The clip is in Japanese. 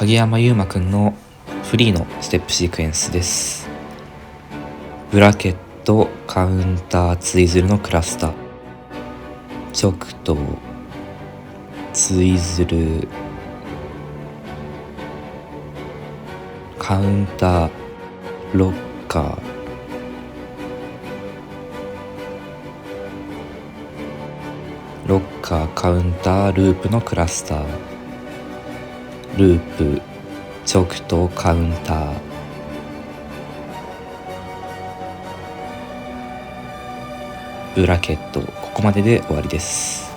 影山優馬くんのフリーのステップシークエンスです。ブラケット、カウンター、ツイズルのクラスター、直投、ツイズル、カウンター、ロッカー、ロッカー、カウンター、ループのクラスター、ループ、直投、カウンター、ブラケット、ここまでで終わりです。